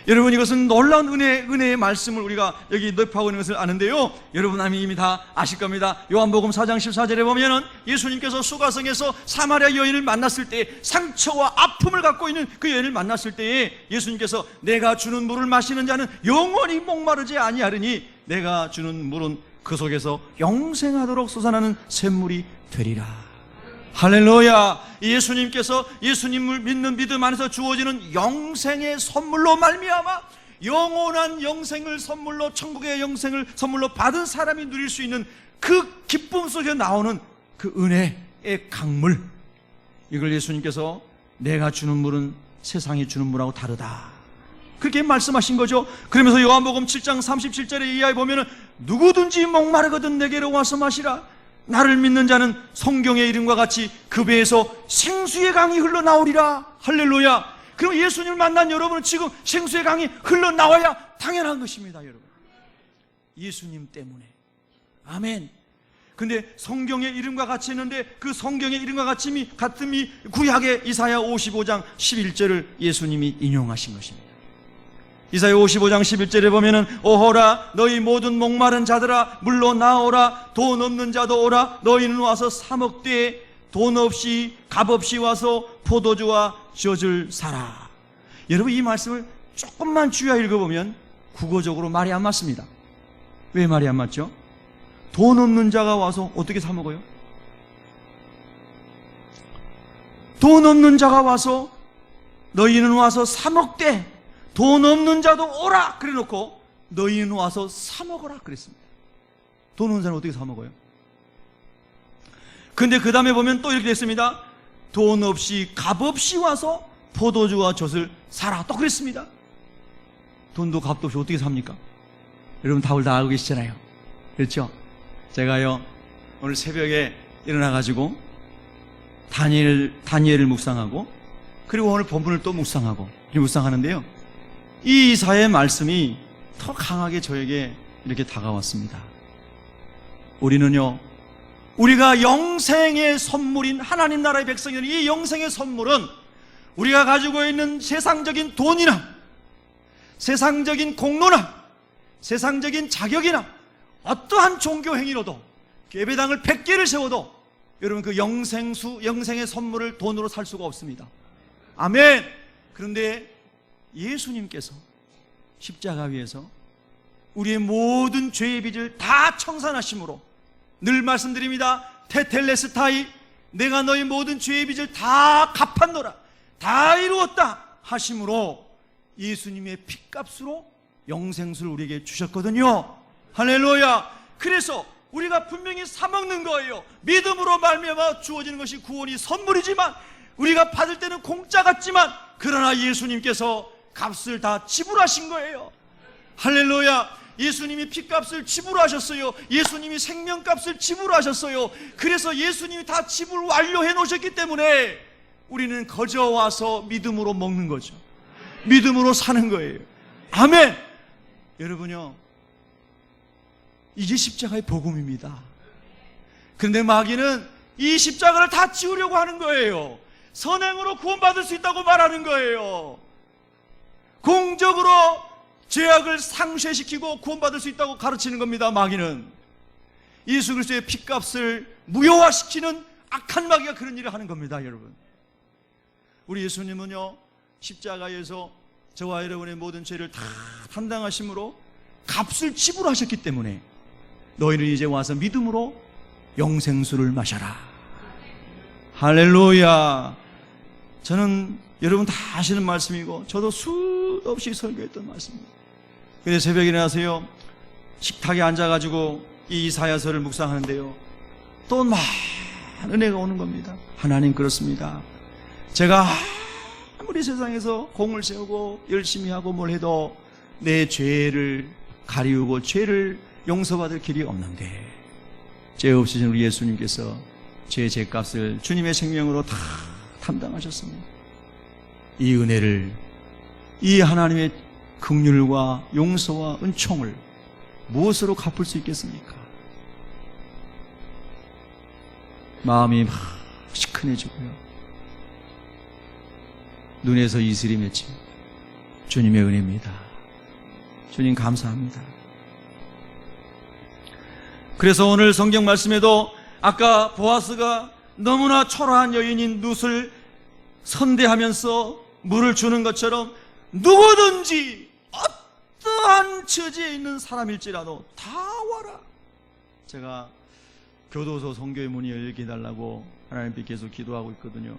여러분, 이것은 놀라운 은혜의 말씀을 우리가 여기 납하고 있는 것을 아는데요, 여러분 이미 다 아실 겁니다. 요한복음 4장 14절에 보면은 예수님께서 수가성에서 사마리아 여인을 만났을 때, 상처와 아픔을 갖고 있는 그 여인을 만났을 때에 예수님께서 내가 주는 물을 마시는 자는 영원히 목마르지 아니하리니 내가 주는 물은 그 속에서 영생하도록 솟아나는 샘물이 되리라. 할렐루야. 예수님께서 예수님을 믿는 믿음 안에서 주어지는 영생의 선물로 말미암아 영원한 영생을 선물로, 천국의 영생을 선물로 받은 사람이 누릴 수 있는 그 기쁨 속에 나오는 그 은혜의 강물, 이걸 예수님께서 내가 주는 물은 세상이 주는 물하고 다르다, 그렇게 말씀하신 거죠. 그러면서 요한복음 7장 37절에 이하에 보면은 누구든지 목마르거든 내게로 와서 마시라. 나를 믿는 자는 성경의 이름과 같이 그 배에서 생수의 강이 흘러나오리라. 할렐루야. 그럼 예수님을 만난 여러분은 지금 생수의 강이 흘러나와야 당연한 것입니다. 여러분, 예수님 때문에. 아멘. 근데 성경의 이름과 같이 했는데 그 성경의 이름과 같음이 구약의 이사야 55장 11절을 예수님이 인용하신 것입니다. 이사야 55장 11절에 보면은 오호라 너희 모든 목마른 자들아 물로 나오라. 돈 없는 자도 오라. 너희는 와서 사 먹되 돈 없이 값 없이 와서 포도주와 젖을 사라. 여러분, 이 말씀을 조금만 주의하여 읽어보면 국어적으로 말이 안 맞습니다. 왜 말이 안 맞죠? 돈 없는 자가 와서 어떻게 사 먹어요? 돈 없는 자가 와서 너희는 와서 사 먹되 돈 없는 자도 오라 그래 놓고 너희는 와서 사 먹어라 그랬습니다. 돈 없는 사람은 어떻게 사 먹어요? 근데 그 다음에 보면 또 이렇게 됐습니다. 돈 없이 값 없이 와서 포도주와 젖을 사라, 또 그랬습니다. 돈도 값도 없이 어떻게 삽니까? 여러분 답을 다 알고 계시잖아요. 그렇죠? 제가요 오늘 새벽에 일어나가지고 다니엘을 묵상하고 그리고 오늘 본문을 또 묵상하고 이렇게 묵상하는데요, 이 이사야의 말씀이 더 강하게 저에게 이렇게 다가왔습니다. 우리는요, 우리가 영생의 선물인 하나님 나라의 백성인 이 영생의 선물은 우리가 가지고 있는 세상적인 돈이나 세상적인 공로나 세상적인 자격이나 어떠한 종교 행위로도 예배당을 100개를 세워도 여러분 그 영생의 선물을 돈으로 살 수가 없습니다. 아멘. 그런데 예수님께서 십자가 위에서 우리의 모든 죄의 빚을 다 청산하심으로, 늘 말씀드립니다. 테텔레스타이, 내가 너희 모든 죄의 빚을 다 갚았노라, 다 이루었다 하심으로 예수님의 핏값으로 영생수를 우리에게 주셨거든요. 할렐루야. 그래서 우리가 분명히 사먹는 거예요. 믿음으로 말미암아 주어지는 것이 구원이 선물이지만, 우리가 받을 때는 공짜 같지만, 그러나 예수님께서 값을 다 지불하신 거예요. 할렐루야. 예수님이 핏값을 지불하셨어요. 예수님이 생명값을 지불하셨어요. 그래서 예수님이 다 지불 완료해 놓으셨기 때문에 우리는 거저 와서 믿음으로 먹는 거죠. 믿음으로 사는 거예요. 아멘. 여러분요, 이게 십자가의 복음입니다. 그런데 마귀는 이 십자가를 다 지우려고 하는 거예요. 선행으로 구원받을 수 있다고 말하는 거예요. 공적으로 죄악을 상쇄시키고 구원받을 수 있다고 가르치는 겁니다. 마귀는 예수 그리스도의 핏값을 무효화시키는 악한 마귀가 그런 일을 하는 겁니다. 여러분, 우리 예수님은요, 십자가에서 저와 여러분의 모든 죄를 다 담당하심으로 값을 지불하셨기 때문에 너희는 이제 와서 믿음으로 영생수를 마셔라. 할렐루야. 저는 여러분 다 아시는 말씀이고 저도 수없이 설교했던 말씀입니다. 근데 새벽에 일어나서요, 식탁에 앉아가지고 이 이사야서를 묵상하는데요, 또 많은 은혜가 오는 겁니다. 하나님, 그렇습니다. 제가 아무리 세상에서 공을 세우고 열심히 하고 뭘 해도 내 죄를 가리우고 죄를 용서받을 길이 없는데, 죄 없으신 우리 예수님께서 제 죄값을 주님의 생명으로 다 담당하셨습니다. 이 은혜를, 이 하나님의 긍휼과 용서와 은총을 무엇으로 갚을 수 있겠습니까? 마음이 막 시큰해지고요, 눈에서 이슬이 맺히고, 주님의 은혜입니다. 주님 감사합니다. 그래서 오늘 성경 말씀에도 아까 보아스가 너무나 초라한 여인인 룻을 선대하면서 물을 주는 것처럼 누구든지 어떠한 처지에 있는 사람일지라도 다 와라. 제가 교도소 선교의 문이 열리게 해달라고 하나님께 계속 기도하고 있거든요.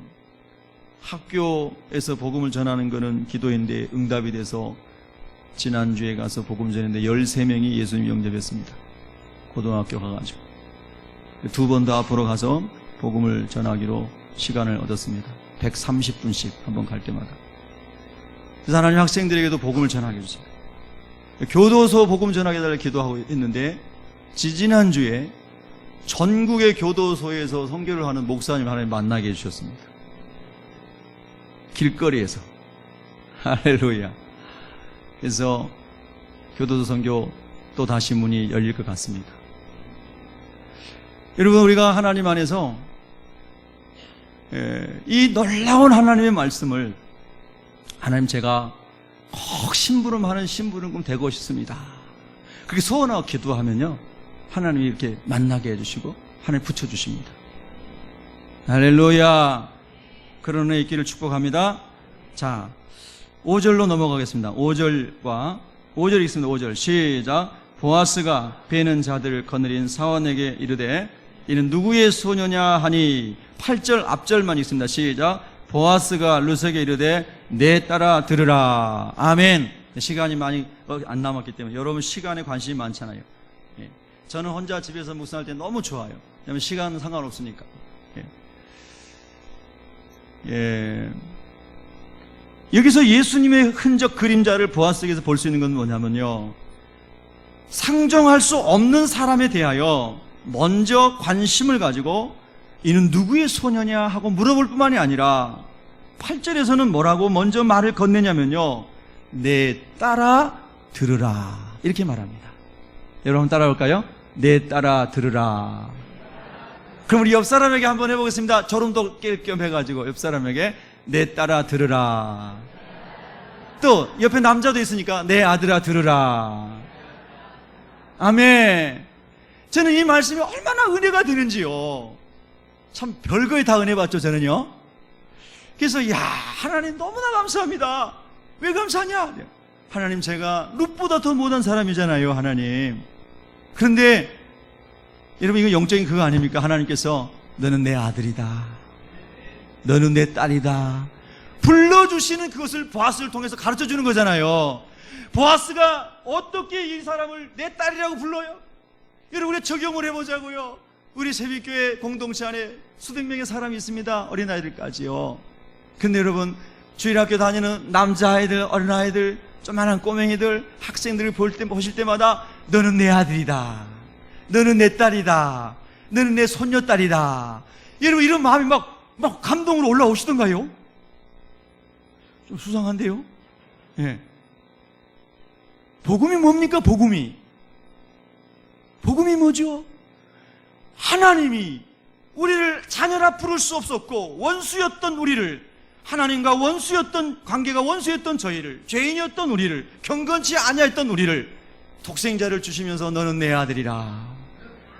학교에서 복음을 전하는 것은 기도인데 응답이 돼서 지난주에 가서 복음 전했는데 13명이 예수님 영접했습니다. 고등학교 가가지고 2번 더 앞으로 가서 복음을 전하기로 시간을 얻었습니다. 130분씩 한번 갈 때마다. 그래서 하나님 학생들에게도 복음을 전하게 해주세요. 교도소 복음 전하게 해달라고 기도하고 있는데, 지지난주에 전국의 교도소에서 선교를 하는 목사님 하나님 만나게 해주셨습니다. 길거리에서. 할렐루야. 그래서 교도소 선교 또 다시 문이 열릴 것 같습니다. 여러분, 우리가 하나님 안에서 이 놀라운 하나님의 말씀을, 하나님, 제가 꼭 심부름하는 심부름꾼 되고 싶습니다, 그렇게 소원하고 기도하면요, 하나님이 이렇게 만나게 해주시고 하나님 붙여주십니다. 할렐루야. 그런 은혜 있기를 축복합니다. 자, 5절로 넘어가겠습니다. 5절 있습니다. 5절 시작. 보아스가 베는 자들을 거느린 사원에게 이르되 이는 누구의 소녀냐 하니, 8절 앞절만 있습니다. 시작. 보아스가 룻에게 이르되 내 따라 들으라. 아멘. 시간이 많이 안 남았기 때문에 여러분 시간에 관심이 많잖아요. 예. 저는 혼자 집에서 묵상할 때 너무 좋아요. 왜냐하면 시간은 상관없으니까. 예. 여기서 예수님의 흔적 그림자를 보아스에게서 볼 수 있는 건 뭐냐면요, 상정할 수 없는 사람에 대하여 먼저 관심을 가지고 이는 누구의 소녀냐 하고 물어볼 뿐만이 아니라 8절에서는 뭐라고 먼저 말을 건네냐면요, 내 따라 들으라 이렇게 말합니다. 여러분 따라올까요? 내 따라 들으라. 그럼 우리 옆 사람에게 한번 해보겠습니다. 저름도 깰 겸 해가지고 옆 사람에게 내 따라 들으라. 또 옆에 남자도 있으니까 내 아들아 들으라. 아멘. 저는 이 말씀이 얼마나 은혜가 되는지요. 참 별거에 다 은혜 받죠, 저는요. 그래서 야, 하나님 너무나 감사합니다. 왜 감사하냐? 하나님, 제가 룻보다 더 못한 사람이잖아요, 하나님. 그런데 여러분, 이거 영적인 그거 아닙니까? 하나님께서 너는 내 아들이다, 너는 내 딸이다 불러주시는 그것을 보아스를 통해서 가르쳐주는 거잖아요. 보아스가 어떻게 이 사람을 내 딸이라고 불러요? 여러분, 우리 적용을 해보자고요. 우리 새벽교회 공동체 안에 수백 명의 사람이 있습니다. 어린아이들까지요. 근데 여러분, 주일학교 다니는 남자아이들, 어린아이들, 조만한 꼬맹이들, 학생들을 보실 때마다 너는 내 아들이다, 너는 내 딸이다, 너는 내 손녀딸이다. 여러분, 이런 마음이 막 감동으로 올라오시던가요? 좀 수상한데요? 예. 복음이 뭡니까? 복음이 뭐죠? 하나님이 우리를 자녀라 부를 수 없었고 원수였던 우리를, 하나님과 원수였던 관계가 원수였던 저희를, 죄인이었던 우리를, 경건치 아니했던 우리를 독생자를 주시면서 너는 내 아들이라,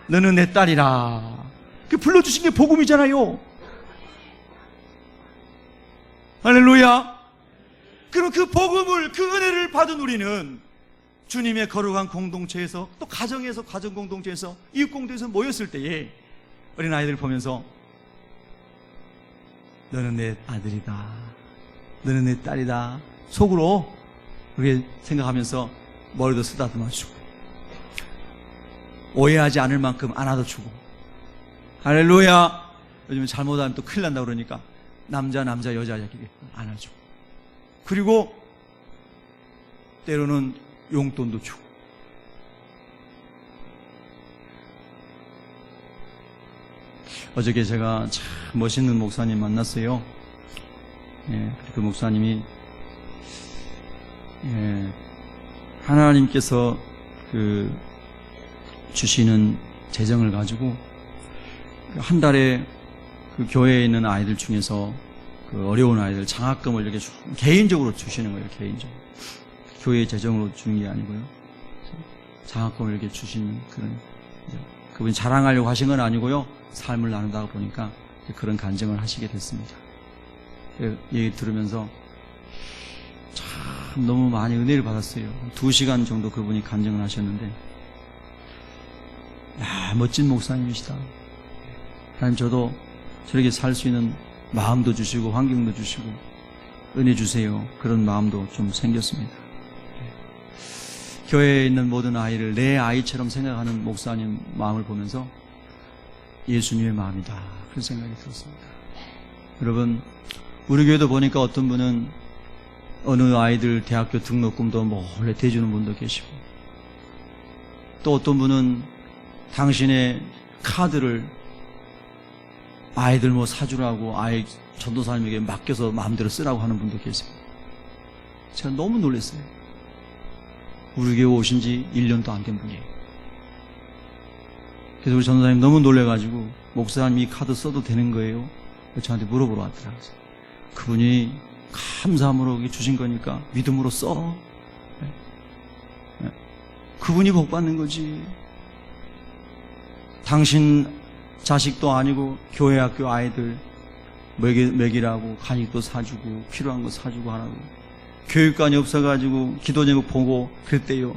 너는 내 딸이라, 그 불러주신 게 복음이잖아요. 할렐루야. 그럼 그 복음을, 그 은혜를 받은 우리는 주님의 거룩한 공동체에서, 또 가정에서, 가정 공동체에서, 이웃 공동체에서 모였을 때에 어린아이들을 보면서 너는 내 아들이다, 너는 내 딸이다 속으로 그렇게 생각하면서 머리도 쓰다듬어 주고, 오해하지 않을 만큼 안아도 주고. 할렐루야. 요즘에 잘못하면 또 큰일 난다 그러니까 남자 여자끼리 안아주고, 그리고 때로는 용돈도 주고. 어저께 제가 참 멋있는 목사님 만났어요. 예, 그 목사님이 하나님께서 그 주시는 재정을 가지고 한 달에 그 교회에 있는 아이들 중에서 그 어려운 아이들 장학금을 이렇게 개인적으로 주시는 거예요. 개인적으로. 교회 재정으로 주는 게 아니고요. 장학금을 이렇게 주시는 그런, 그분이 자랑하려고 하신 건 아니고요. 삶을 나누다가 보니까 그런 간증을 하시게 됐습니다. 얘기 들으면서 참 너무 많이 은혜를 받았어요. 2시간 정도 그분이 간증을 하셨는데, 야, 멋진 목사님이시다. 하나님, 저도 저렇게 살 수 있는 마음도 주시고 환경도 주시고 은혜 주세요. 그런 마음도 좀 생겼습니다. 교회에 있는 모든 아이를 내 아이처럼 생각하는 목사님 마음을 보면서 예수님의 마음이다, 그런 생각이 들었습니다. 여러분, 우리 교회도 보니까 어떤 분은 어느 아이들 대학교 등록금도 몰래 대주는 분도 계시고, 또 어떤 분은 당신의 카드를 아이들 뭐 사주라고 아이 전도사님에게 맡겨서 마음대로 쓰라고 하는 분도 계세요. 제가 너무 놀랐어요. 우리 교회 오신 지 1년도 안 된 분이에요. 그래서 우리 전도사님 너무 놀래가지고, 목사님 이 카드 써도 되는 거예요? 저한테 물어보러 왔더라고요. 그분이 감사함으로 주신 거니까 믿음으로 써. 그분이 복 받는 거지. 당신 자식도 아니고 교회 학교 아이들 먹이라고 간식도 사주고 필요한 거 사주고 하라고. 교육관이 없어가지고 기도 제목 보고 그랬대요.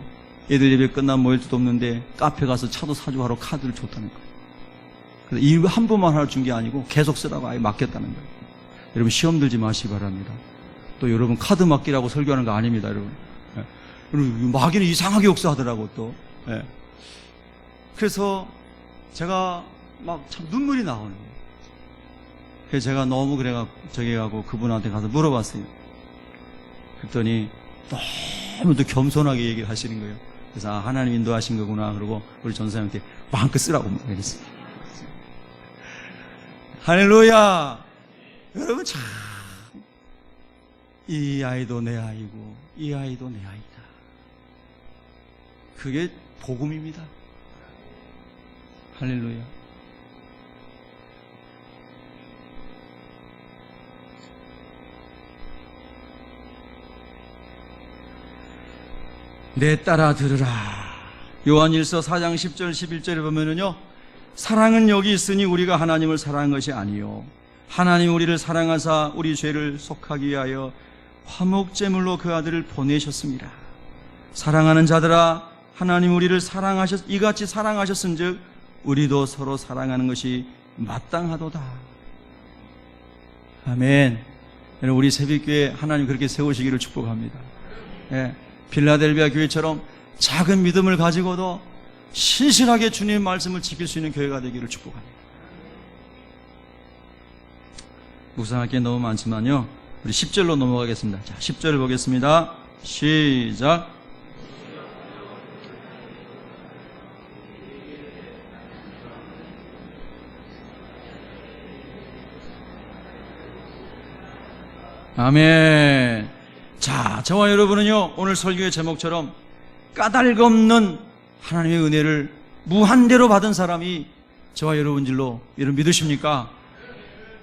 애들 예배 끝나면 모일 수도 없는데 카페 가서 차도 사주고 하러 카드를 줬다는 거예요. 그래서 이거 한 번만 하나 준 게 아니고 계속 쓰라고 아예 맡겼다는 거예요. 여러분, 시험 들지 마시기 바랍니다. 또 여러분, 카드 맡기라고 설교하는 거 아닙니다, 여러분. 여러분, 마귀는 이상하게 역사하더라고 또. 그래서 제가 막 참 눈물이 나오는 거예요. 그래서 제가 너무 저기 가고 그분한테 가서 물어봤어요. 그랬더니 너무 또 겸손하게 얘기를 하시는 거예요. 그래서 하나님 인도하신 거구나. 그러고 우리 전사님한테 마음껏 쓰라고 말했어요. 할렐루야. 여러분, 참 이 아이도 내 아이고 이 아이도 내 아이다. 그게 복음입니다. 할렐루야. 내 딸아 들으라. 요한일서 4장 10절 11절에 보면은요, 사랑은 여기 있으니 우리가 하나님을 사랑한 것이 아니요 하나님 우리를 사랑하사 우리 죄를 속하기 위하여 화목제물로 그 아들을 보내셨습니다. 사랑하는 자들아, 하나님 우리를 이같이 사랑하셨은즉 우리도 서로 사랑하는 것이 마땅하도다. 아멘. 여러분, 우리 새벽교회 하나님 그렇게 세우시기를 축복합니다. 예, 필라델비아 교회처럼 작은 믿음을 가지고도 신실하게 주님의 말씀을 지킬 수 있는 교회가 되기를 축복합니다. 묵상할 게 너무 많지만요, 우리 10절로 넘어가겠습니다. 자, 10절을 보겠습니다. 시작. 아멘. 자, 저와 여러분은요, 오늘 설교의 제목처럼 까닭없는 하나님의 은혜를 무한대로 받은 사람이 저와 여러분들로 여러분 믿으십니까?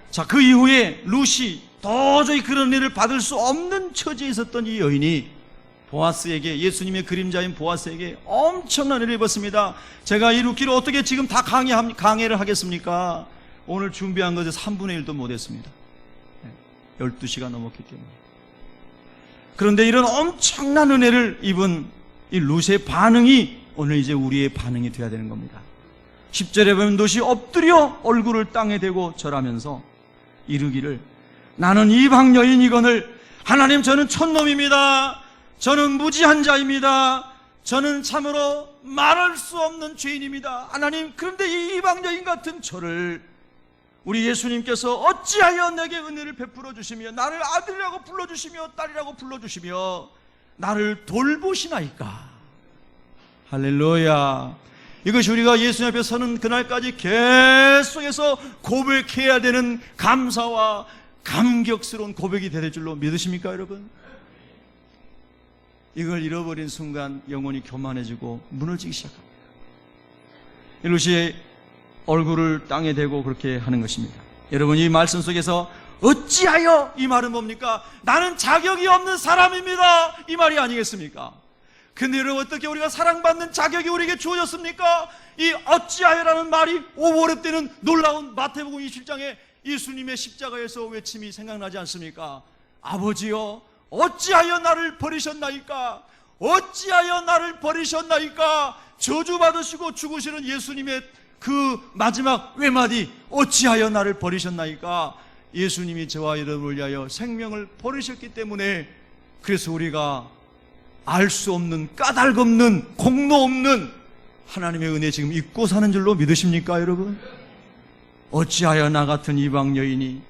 자, 그 이후에 룻이 도저히 그런 은혜를 받을 수 없는 처지에 있었던 이 여인이 보아스에게, 예수님의 그림자인 보아스에게 엄청난 은혜를 입었습니다. 제가 이 룻기를 어떻게 지금 다 강해를 하겠습니까? 오늘 준비한 것에 3분의 1도 못했습니다. 12시가 넘었기 때문에. 그런데 이런 엄청난 은혜를 입은 이 룻의 반응이 오늘 이제 우리의 반응이 되어야 되는 겁니다. 10절에 보면 룻이 엎드려 얼굴을 땅에 대고 절하면서 이르기를, 나는 이방 여인이거늘 하나님, 저는 촌놈입니다. 저는 무지한 자입니다. 저는 참으로 말할 수 없는 죄인입니다. 하나님, 그런데 이 이방 여인 같은 저를 우리 예수님께서 어찌하여 내게 은혜를 베풀어 주시며 나를 아들이라고 불러주시며 딸이라고 불러주시며 나를 돌보시나이까. 할렐루야. 이것이 우리가 예수님 앞에 서는 그날까지 계속해서 고백해야 되는 감사와 감격스러운 고백이 될 줄로 믿으십니까, 여러분? 이걸 잃어버린 순간 영혼이 교만해지고 무너지기 시작합니다. 룻이 얼굴을 땅에 대고 그렇게 하는 것입니다. 여러분, 이 말씀 속에서 어찌하여, 이 말은 뭡니까? 나는 자격이 없는 사람입니다, 이 말이 아니겠습니까? 근데 여러분, 어떻게 우리가 사랑받는 자격이 우리에게 주어졌습니까? 이 어찌하여라는 말이 5월에 때는 놀라운 마태복음 27장에 예수님의 십자가에서 외침이 생각나지 않습니까? 아버지여, 어찌하여 나를 버리셨나이까? 어찌하여 나를 버리셨나이까? 저주받으시고 죽으시는 예수님의 그 마지막 외마디, 어찌하여 나를 버리셨나이까? 예수님이 저와 여러분을 위하여 생명을 버리셨기 때문에, 그래서 우리가 알 수 없는, 까닭 없는, 공로 없는 하나님의 은혜 지금 잊고 사는 줄로 믿으십니까, 여러분? 어찌하여 나 같은 이방 여인이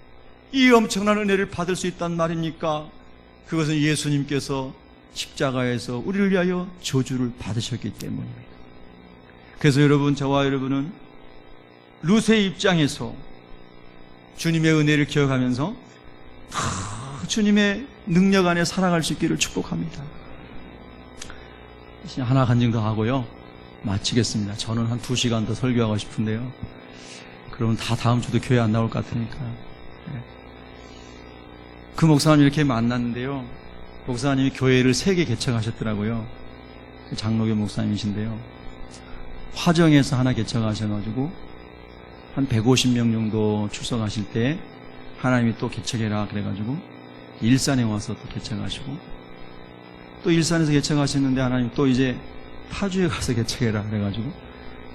이 엄청난 은혜를 받을 수 있단 말입니까? 그것은 예수님께서 십자가에서 우리를 위하여 저주를 받으셨기 때문입니다. 그래서 여러분, 저와 여러분은 룻의 입장에서 주님의 은혜를 기억하면서 주님의 능력 안에 살아갈 수 있기를 축복합니다. 하나 간증 더 하고요, 마치겠습니다. 저는 한 2시간 더 설교하고 싶은데요, 그러면 다 다음 주도 교회 안 나올 것 같으니까. 그 목사님 이렇게 만났는데요, 목사님이 교회를 3개 개척하셨더라고요. 장로교 목사님이신데요, 화정에서 하나 개척하셔가지고 한 150명 정도 출석하실 때 하나님이 또 개척해라 그래가지고 일산에 와서 또 개척하시고, 또 일산에서 개척하셨는데 하나님 또 이제 타주에 가서 개척해라 그래가지고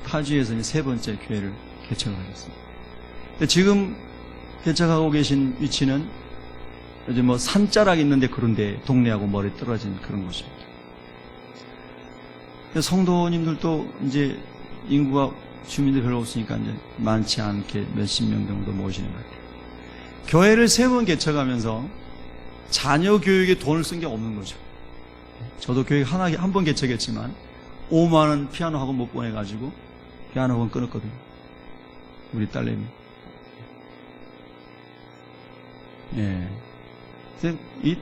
타주에서 이제 3번째 교회를 개척을 하셨습니다. 지금 개척하고 계신 위치는 요즘 뭐 산자락 있는데 그런데 동네하고 멀리 떨어진 그런 곳입니다. 성도님들도 이제 인구가 주민들 별로 없으니까 이제 많지 않게 몇십 명 정도 모시는 것 같아요. 교회를 3번 개척하면서 자녀 교육에 돈을 쓴 게 없는 거죠. 저도 교육 한 번 개척했지만 5만 원 피아노 학원 못 보내가지고 피아노 학원 끊었거든요, 우리 딸내미. 예. 이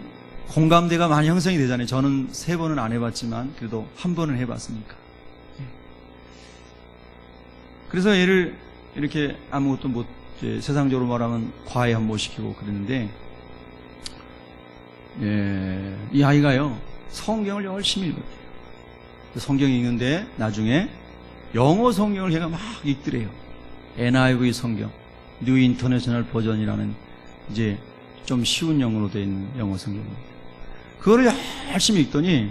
공감대가 많이 형성이 되잖아요. 저는 3번은 안 해봤지만 그래도 한 번은 해봤으니까. 그래서 얘를 이렇게 아무것도 못, 세상적으로 말하면 과외 한 번 시키고 그랬는데, 이 아이가요, 성경을 열심히 읽었대요. 성경 읽는데 나중에 영어 성경을 걔가 막 읽더래요. NIV 성경, 뉴 인터내셔널 버전이라는 이제 좀 쉬운 영어로 되어 있는 영어 성경입니다. 그거를 열심히 읽더니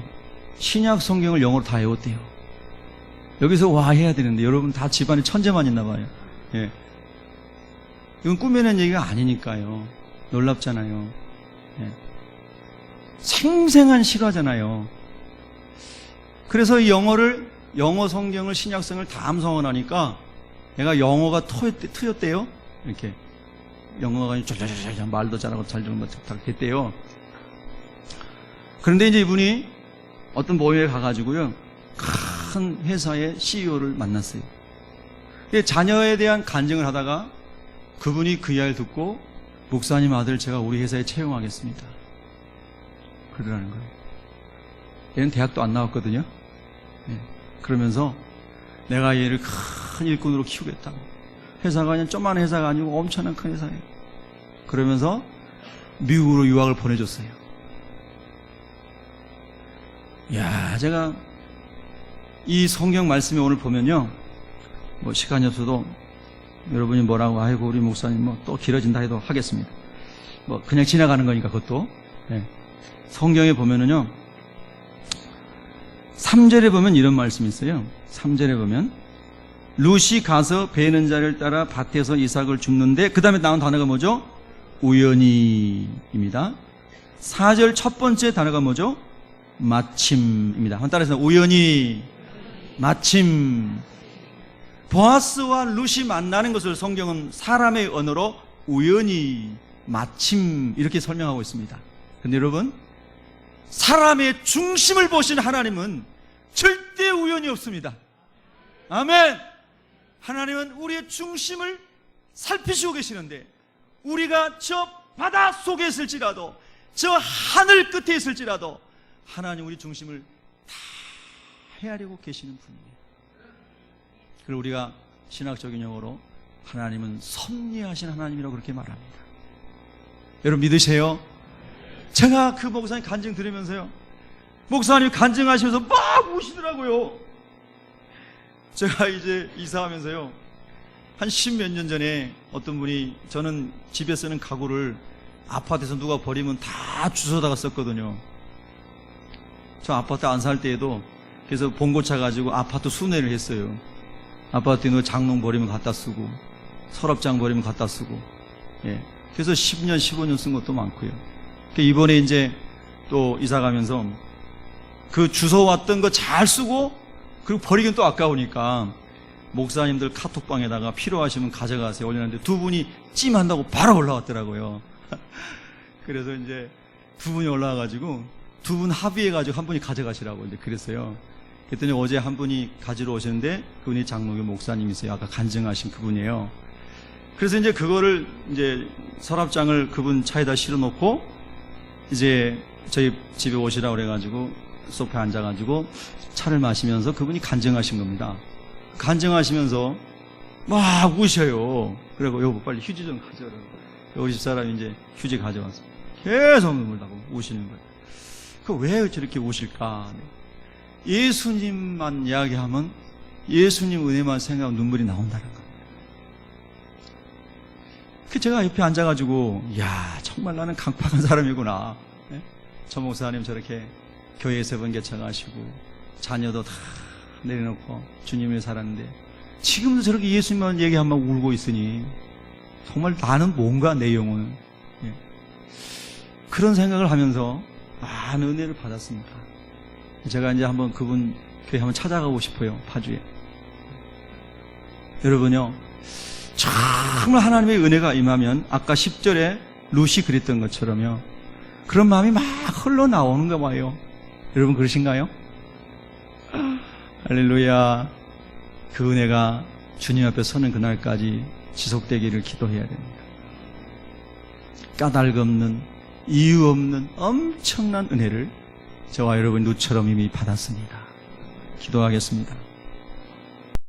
신약 성경을 영어로 다 외웠대요. 여기서 와 해야 되는데 여러분 다 집안에 천재만 있나 봐요. 예. 이건 꾸며낸 얘기가 아니니까요. 놀랍잖아요. 예. 생생한 실화잖아요. 그래서 이 영어 성경을 신약 성경을 다 암송을 하니까 얘가 영어가 트였대요. 이렇게 영어가 쫙쫙쫙 말도 잘하고 잘 듣는 것 됐대요. 그런데 이제 이분이 어떤 모임에 가가지고요, 큰 회사의 CEO를 만났어요. 자녀에 대한 간증을 하다가 그분이 그 이야기를 듣고 목사님 아들 제가 우리 회사에 채용하겠습니다. 그러라는 거예요. 얘는 대학도 안 나왔거든요. 네. 그러면서 내가 얘를 큰 일꾼으로 키우겠다고. 회사가 그냥 조그만 회사가 아니고 엄청난 큰 회사예요. 그러면서 미국으로 유학을 보내줬어요. 야, 제가 이 성경 말씀이 오늘 보면요, 뭐 시간이 없어도 여러분이 뭐라고 아이고 우리 목사님 뭐 또 길어진다 해도 하겠습니다. 뭐 그냥 지나가는 거니까 그것도. 네. 성경에 보면은요, 3절에 보면 이런 말씀이 있어요. 3절에 보면 룻이 가서 베는 자를 따라 밭에서 이삭을 줍는데 그 다음에 나온 단어가 뭐죠? 우연히입니다. 4절 첫 번째 단어가 뭐죠? 마침입니다. 한번 따라해서 우연히, 마침. 보아스와 룻이 만나는 것을 성경은 사람의 언어로 우연히, 마침 이렇게 설명하고 있습니다. 그런데 여러분, 사람의 중심을 보신 하나님은 절대 우연이 없습니다. 아멘. 하나님은 우리의 중심을 살피시고 계시는데 우리가 저 바다 속에 있을지라도 저 하늘 끝에 있을지라도 하나님 우리 중심을 다 헤아리고 계시는 분이에요. 그리고 우리가 신학적인 용어로 하나님은 섭리하신 하나님이라고 그렇게 말합니다. 여러분 믿으세요? 제가 그 목사님 간증 들으면서요, 목사님 간증하시면서 막 우시더라고요. 제가 이제 이사하면서요, 한 10몇 년 전에 어떤 분이, 저는 집에 쓰는 가구를 아파트에서 누가 버리면 다 주워다가 썼거든요. 저 아파트 안 살 때에도 그래서 봉고차 가지고 아파트 순회를 했어요. 아파트에 장롱 버리면 갖다 쓰고 서랍장 버리면 갖다 쓰고. 예. 그래서 10년 15년 쓴 것도 많고요. 이번에 이제 또 이사 가면서 그 주워왔던 거 잘 쓰고 그리고 버리긴 또 아까우니까 목사님들 카톡방에다가 필요하시면 가져가세요 올려놨는데 두 분이 찜한다고 바로 올라왔더라고요. 그래서 이제 두 분이 올라와가지고 두 분 합의해가지고 한 분이 가져가시라고 이제 그랬어요. 그랬더니 어제 한 분이 가지러 오셨는데 그분이 장로교 목사님이세요. 아까 간증하신 그분이에요. 그래서 이제 그거를 이제 서랍장을 그분 차에다 실어놓고 이제 저희 집에 오시라고 그래가지고 소파에 앉아가지고 차를 마시면서 그분이 간증하신 겁니다. 간증하시면서 막 우셔요. 그리고 여보 빨리 휴지 좀 가져오라고. 우리 집사람이 이제 휴지 가져왔어요. 계속 눈물 나고 우시는 거예요. 그 왜 저렇게 우실까? 예수님만 이야기하면 예수님 은혜만 생각하면 눈물이 나온다는 겁니다. 그 제가 옆에 앉아가지고 야 정말 나는 강팍한 사람이구나. 네? 저 목사님 저렇게 교회에 세 번 개척하시고 자녀도 다 내려놓고 주님을 살았는데 지금도 저렇게 예수님만 얘기하면 울고 있으니 정말 나는 뭔가 내 영혼은. 예. 그런 생각을 하면서 많은 은혜를 받았습니다. 제가 이제 한번 그분 교회 한번 찾아가고 싶어요. 파주에. 여러분요, 정말 하나님의 은혜가 임하면 아까 10절에 룻이 그랬던 것처럼요, 그런 마음이 막 흘러나오는가 봐요. 여러분 그러신가요? 할렐루야. 그 은혜가 주님 앞에 서는 그날까지 지속되기를 기도해야 됩니다. 까닭 없는, 이유 없는 엄청난 은혜를 저와 여러분 룻처럼 이미 받았습니다. 기도하겠습니다.